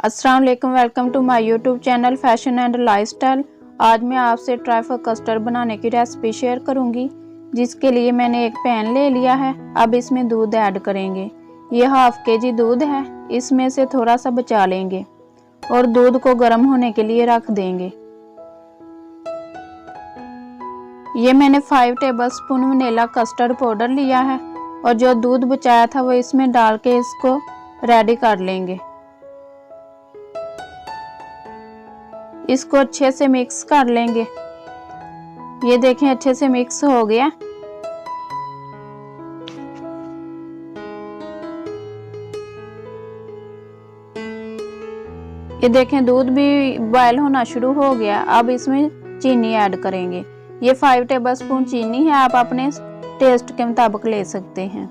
अस्सलाम वालेकुम, welcome to my YouTube channel fashion and lifestyle. आज मैं आपसे ट्राइफल कस्टर्ड बनाने की रेसिपी शेयर करूंगी, जिसके लिए मैंने एक पैन ले लिया है। अब इसमें दूध ऐड करेंगे। ये हाफ केजी दूध है, इसमें से थोड़ा सा बचा लेंगे और दूध को गर्म होने के लिए रख देंगे। ये मैंने 5 टेबलस्पून वनीला कस्टर्ड पाउडर लिया है और जो दूध बचाया था वो इसमें डाल के इसको रेडी कर लेंगे। इसको अच्छे से मिक्स कर लेंगे। ये देखें अच्छे से मिक्स हो गया। ये देखें दूध भी बॉयल होना शुरू हो गया। अब इसमें चीनी ऐड करेंगे। ये 5 टेबलस्पून चीनी है, आप अपने टेस्ट के मुताबिक ले सकते हैं।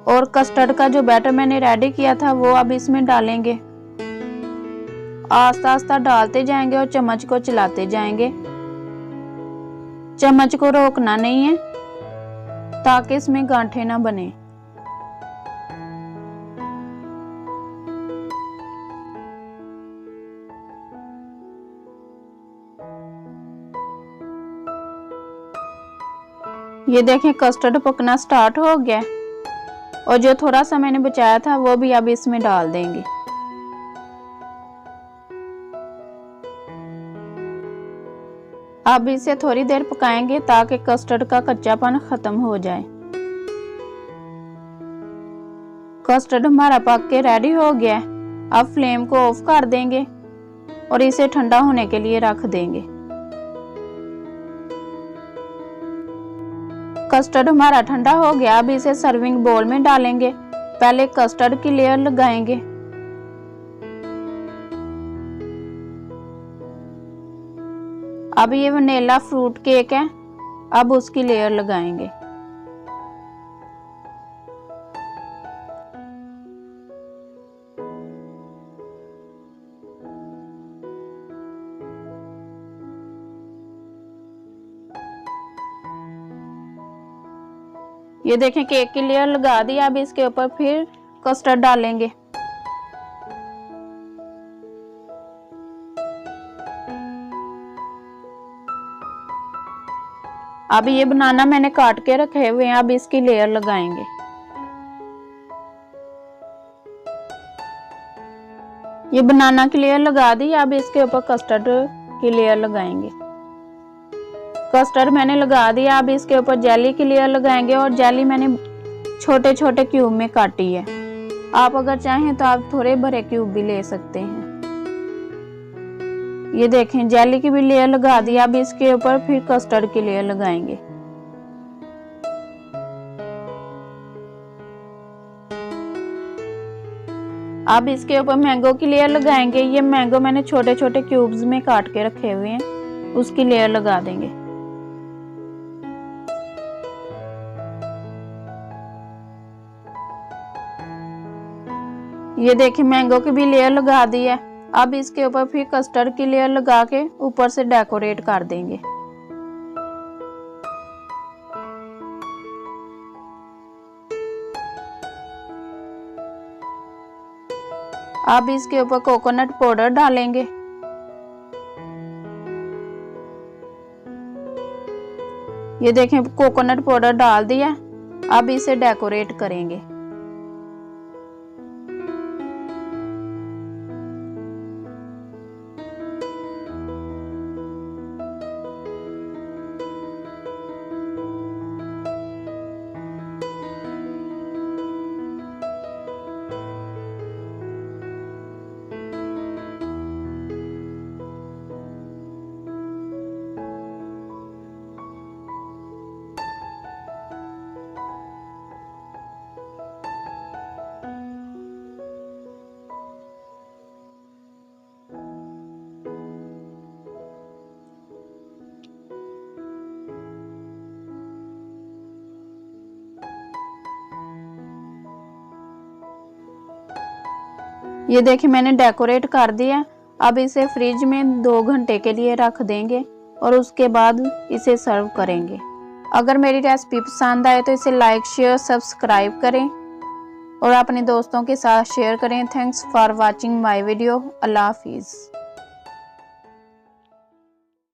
और कस्टर्ड का जो बैटर मैंने रेडी किया था वो अब इसमें डालेंगे। आस्ता आस्ता डालते जाएंगे और चम्मच को चलाते जाएंगे। चम्मच को रोकना नहीं है ताकि इसमें गांठें ना बने। ये देखें कस्टर्ड पकना स्टार्ट हो गया और जो थोड़ा सा मैंने बचाया था वो भी अब इसमें डाल देंगे। अब इसे थोड़ी देर पकाएंगे ताकि कस्टर्ड का कच्चापन खत्म हो जाए। कस्टर्ड हमारा पक के रेडी हो गया है। अब फ्लेम को ऑफ कर देंगे और इसे ठंडा होने के लिए रख देंगे। कस्टर्ड हमारा ठंडा हो गया। अब इसे सर्विंग बोल में डालेंगे। पहले कस्टर्ड की लेयर लगाएंगे। अब ये वनीला फ्रूट केक है, अब उसकी लेयर लगाएंगे। ये देखें केक की लेयर लगा दी। अब इसके ऊपर फिर कस्टर्ड डालेंगे। अब ये बनाना मैंने काट के रखे हुए हैं, अब इसकी लेयर लगाएंगे। ये बनाना की लेयर लगा दी। अब इसके ऊपर कस्टर्ड की लेयर लगाएंगे। कस्टर्ड मैंने लगा दिया। अब इसके ऊपर जेली की लेयर लगाएंगे और जेली मैंने छोटे छोटे क्यूब में काटी है। आप अगर चाहें तो आप थोड़े बड़े क्यूब भी ले सकते हैं। ये देखें जेली की भी लेयर लगा दी। अब इसके ऊपर फिर कस्टर्ड की लेयर लगाएंगे। अब इसके ऊपर मैंगो की लेयर लगाएंगे। ये मैंगो मैंने छोटे छोटे क्यूब्स में काट के रखे हुए हैं, उसकी लेयर लगा देंगे। ये देखिए मैंगो की भी लेयर लगा दी है। अब इसके ऊपर फिर कस्टर्ड की लेयर लगा के ऊपर से डेकोरेट कर देंगे। अब इसके ऊपर कोकोनट पाउडर डालेंगे। ये देखें कोकोनट पाउडर डाल दिया। अब इसे डेकोरेट करेंगे। ये देखिए मैंने डेकोरेट कर दिया। अब इसे फ्रिज में 2 घंटे के लिए रख देंगे और उसके बाद इसे सर्व करेंगे। अगर मेरी रेसिपी पसंद आए तो इसे लाइक शेयर सब्सक्राइब करें। और अपने दोस्तों के साथ शेयर करें। Thanks for watching my video. अल्लाह हाफिज़।